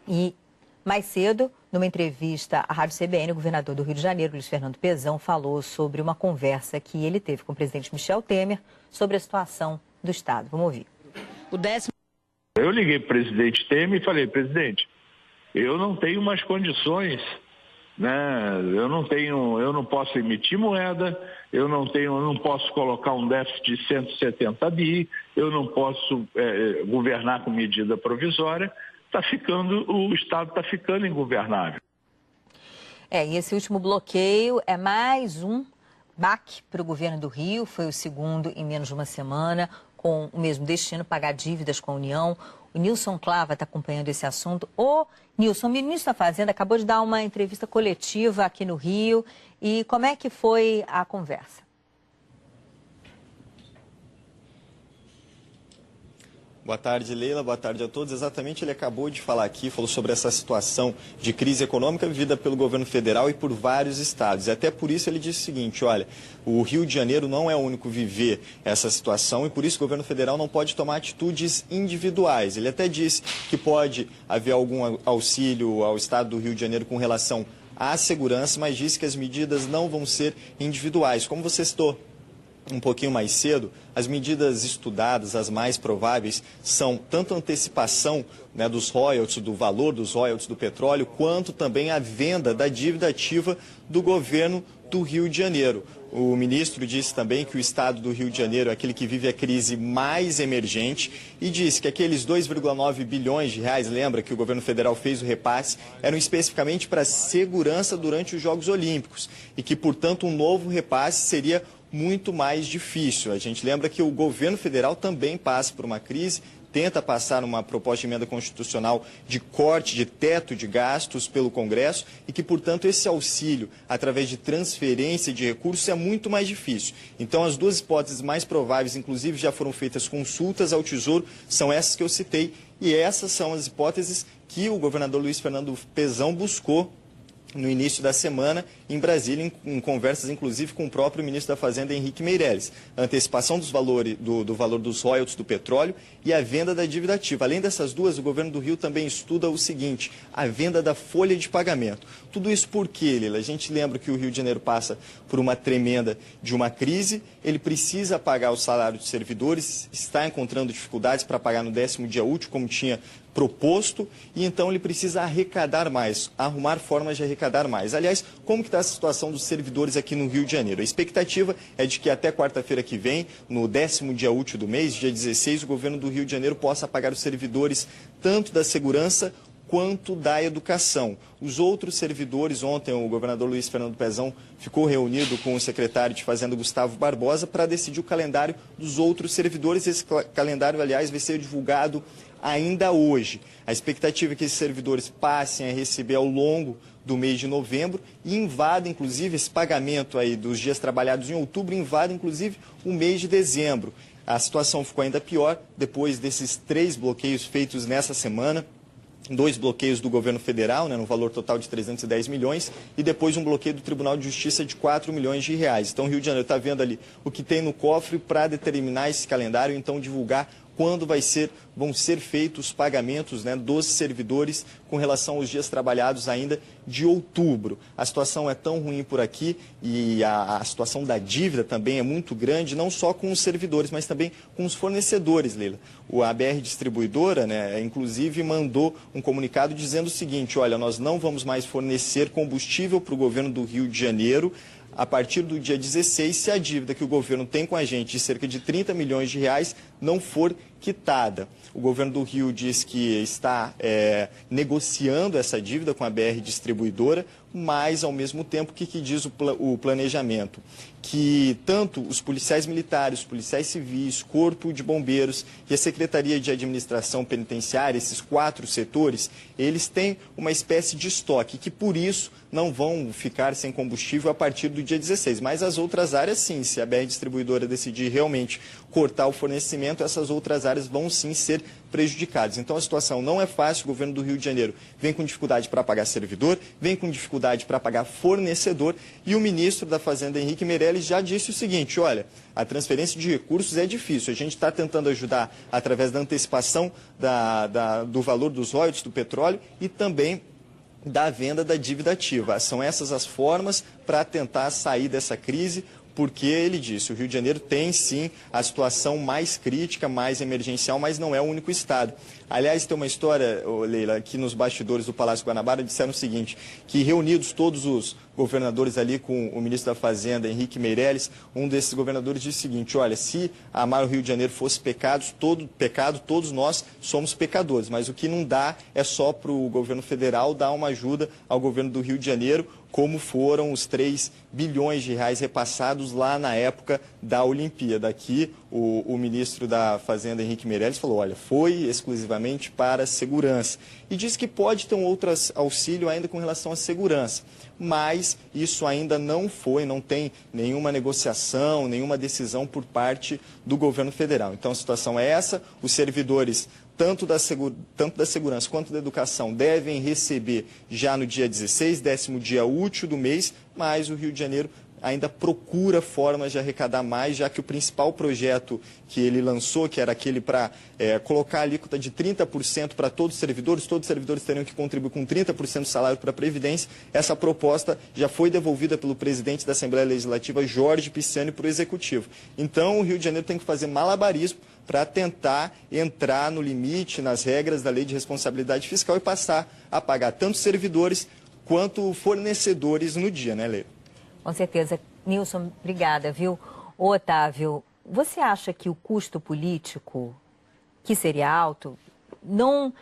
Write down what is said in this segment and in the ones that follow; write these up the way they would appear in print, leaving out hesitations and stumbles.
E mais cedo, numa entrevista à Rádio CBN, o governador do Rio de Janeiro, Luiz Fernando Pezão, falou sobre uma conversa que ele teve com o presidente Michel Temer sobre a situação do Estado. Vamos ouvir. Eu liguei para o presidente Temer e falei: presidente, eu não tenho mais condições, né? Eu não posso emitir moeda, eu não posso colocar um déficit de 170 bi, eu não posso governar com medida provisória. O Estado está ficando ingovernável. E esse último bloqueio é mais um baque para o governo do Rio, foi o segundo em menos de uma semana, com o mesmo destino, pagar dívidas com a União. O Nilson Clava está acompanhando esse assunto. Ô, Nilson, o ministro da Fazenda acabou de dar uma entrevista coletiva aqui no Rio. E como é que foi a conversa? Boa tarde, Leila. Boa tarde a todos. Exatamente, ele acabou de falar aqui, falou sobre essa situação de crise econômica vivida pelo governo federal e por vários estados. E até por isso ele disse o seguinte: olha, o Rio de Janeiro não é o único a viver essa situação e por isso o governo federal não pode tomar atitudes individuais. Ele até disse que pode haver algum auxílio ao estado do Rio de Janeiro com relação à segurança, mas disse que as medidas não vão ser individuais. Como você citou um pouquinho mais cedo, as medidas estudadas, as mais prováveis, são tanto a antecipação, né, dos royalties, do valor dos royalties do petróleo, quanto também a venda da dívida ativa do governo do Rio de Janeiro. O ministro disse também que o estado do Rio de Janeiro é aquele que vive a crise mais emergente e disse que aqueles 2,9 bilhões de reais, lembra que o governo federal fez o repasse, eram especificamente para segurança durante os Jogos Olímpicos e que, portanto, um novo repasse seria muito mais difícil. A gente lembra que o governo federal também passa por uma crise, tenta passar uma proposta de emenda constitucional de corte de teto de gastos pelo Congresso e que, portanto, esse auxílio, através de transferência de recursos, é muito mais difícil. Então, as duas hipóteses mais prováveis, inclusive já foram feitas consultas ao Tesouro, são essas que eu citei e essas são as hipóteses que o governador Luiz Fernando Pezão buscou no início da semana, em Brasília, em conversas, inclusive, com o próprio ministro da Fazenda, Henrique Meirelles. A antecipação dos valores, do valor dos royalties do petróleo e a venda da dívida ativa. Além dessas duas, o governo do Rio também estuda o seguinte: a venda da folha de pagamento. Tudo isso por quê, Lila? A gente lembra que o Rio de Janeiro passa por uma tremenda de uma crise, ele precisa pagar o salário de servidores, está encontrando dificuldades para pagar no 10º dia útil, como tinha proposto, e então ele precisa arrecadar mais, arrumar formas de arrecadar mais. Aliás, como que está a situação dos servidores aqui no Rio de Janeiro? A expectativa é de que até quarta-feira que vem, no 10º dia útil do mês, dia 16, o governo do Rio de Janeiro possa pagar os servidores tanto da segurança quanto da educação. Os outros servidores, ontem o governador Luiz Fernando Pezão ficou reunido com o secretário de Fazenda Gustavo Barbosa para decidir o calendário dos outros servidores. Esse calendário, aliás, vai ser divulgado ainda hoje. A expectativa é que esses servidores passem a receber ao longo do mês de novembro e invada, inclusive, esse pagamento aí dos dias trabalhados em outubro, invada, inclusive, o mês de dezembro. A situação ficou ainda pior depois desses 3 bloqueios feitos nessa semana. 2 bloqueios do governo federal, né, no valor total de 310 milhões, e depois um bloqueio do Tribunal de Justiça de 4 milhões de reais. Então, o Rio de Janeiro está vendo ali o que tem no cofre para determinar esse calendário e então divulgar quando vão ser feitos os pagamentos, né, dos servidores com relação aos dias trabalhados ainda de outubro. A situação é tão ruim por aqui e a situação da dívida também é muito grande, não só com os servidores, mas também com os fornecedores, Leila. A BR Distribuidora, né, inclusive, mandou um comunicado dizendo o seguinte: olha, nós não vamos mais fornecer combustível para o governo do Rio de Janeiro a partir do dia 16, se a dívida que o governo tem com a gente, de cerca de 30 milhões de reais, não for quitada. O governo do Rio diz que está negociando essa dívida com a BR Distribuidora, mas, ao mesmo tempo, o que diz o planejamento? Que tanto os policiais militares, os policiais civis, Corpo de Bombeiros e a Secretaria de Administração Penitenciária, esses 4 setores, eles têm uma espécie de estoque, que por isso não vão ficar sem combustível a partir do dia 16. Mas as outras áreas, sim, se a BR Distribuidora decidir realmente cortar o fornecimento, essas outras áreas áreas vão sim ser prejudicados. Então a situação não é fácil, o governo do Rio de Janeiro vem com dificuldade para pagar servidor, vem com dificuldade para pagar fornecedor, e o ministro da Fazenda, Henrique Meirelles, já disse o seguinte: olha, a transferência de recursos é difícil, a gente está tentando ajudar através da antecipação do valor dos royalties do petróleo e também da venda da dívida ativa. São essas as formas para tentar sair dessa crise, porque ele disse, o Rio de Janeiro tem sim a situação mais crítica, mais emergencial, mas não é o único estado. Aliás, tem uma história, Leila, aqui nos bastidores do Palácio Guanabara, disseram o seguinte, que reunidos todos os governadores ali com o ministro da Fazenda, Henrique Meirelles, um desses governadores disse o seguinte: olha, se amar o Rio de Janeiro fosse pecado, todos nós somos pecadores, mas o que não dá é só para o governo federal dar uma ajuda ao governo do Rio de Janeiro, como foram os 3 bilhões de reais repassados lá na época da Olimpíada. Aqui, o ministro da Fazenda, Henrique Meirelles, falou, olha, foi exclusivamente para a segurança. E disse que pode ter um outro auxílio ainda com relação à segurança. Mas isso ainda não tem nenhuma negociação, nenhuma decisão por parte do governo federal. Então a situação é essa, os servidores tanto da segurança quanto da educação devem receber já no dia 16, 10º dia útil do mês, mas o Rio de Janeiro ainda procura formas de arrecadar mais, já que o principal projeto que ele lançou, que era aquele para colocar a alíquota de 30% para todos os servidores teriam que contribuir com 30% do salário para a Previdência. Essa proposta já foi devolvida pelo presidente da Assembleia Legislativa, Jorge Pisciani, para o Executivo. Então, o Rio de Janeiro tem que fazer malabarismo para tentar entrar no limite, nas regras da Lei de Responsabilidade Fiscal e passar a pagar tanto servidores quanto fornecedores no dia, né, Leila? Com certeza. Nilson, obrigada, viu? Ô, Otávio, você acha que o custo político, que seria alto, não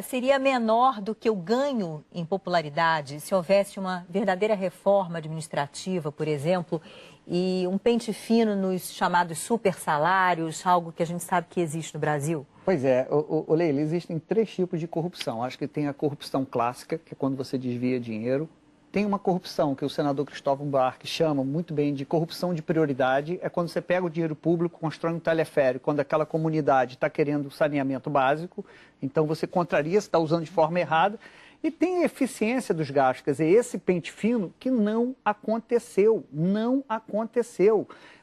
seria menor do que o ganho em popularidade se houvesse uma verdadeira reforma administrativa, por exemplo, e um pente fino nos chamados super salários, algo que a gente sabe que existe no Brasil? Pois é, Leila, existem 3 tipos de corrupção. Acho que tem a corrupção clássica, que é quando você desvia dinheiro. Tem uma corrupção que o senador Cristóvão Buarque chama muito bem de corrupção de prioridade, é quando você pega o dinheiro público, constrói um teleférico, quando aquela comunidade está querendo saneamento básico, então você contraria, você está usando de forma errada, e tem a eficiência dos gastos, quer dizer, esse pente fino que não aconteceu.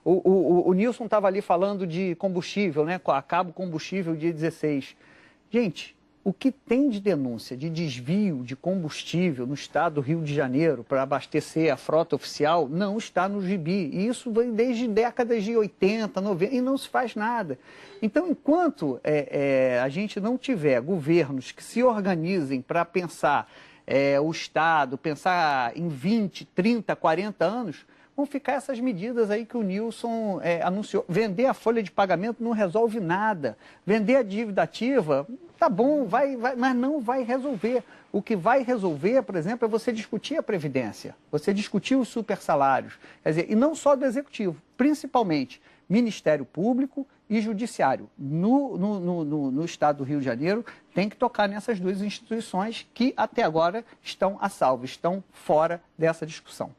O Nilson estava ali falando de combustível, né? Acaba o combustível dia 16. Gente, o que tem de denúncia de desvio de combustível no estado do Rio de Janeiro para abastecer a frota oficial não está no gibi. E isso vem desde décadas de 80, 90 e não se faz nada. Então, enquanto a gente não tiver governos que se organizem para pensar o Estado, pensar em 20, 30, 40 anos, vão ficar essas medidas aí que o Nilson anunciou. Vender a folha de pagamento não resolve nada. Vender a dívida ativa, tá bom, mas não vai resolver. O que vai resolver, por exemplo, é você discutir a Previdência, você discutir os supersalários. Quer dizer, e não só do Executivo, principalmente Ministério Público e Judiciário. No estado do Rio de Janeiro, tem que tocar nessas 2 instituições que até agora estão a salvo, estão fora dessa discussão.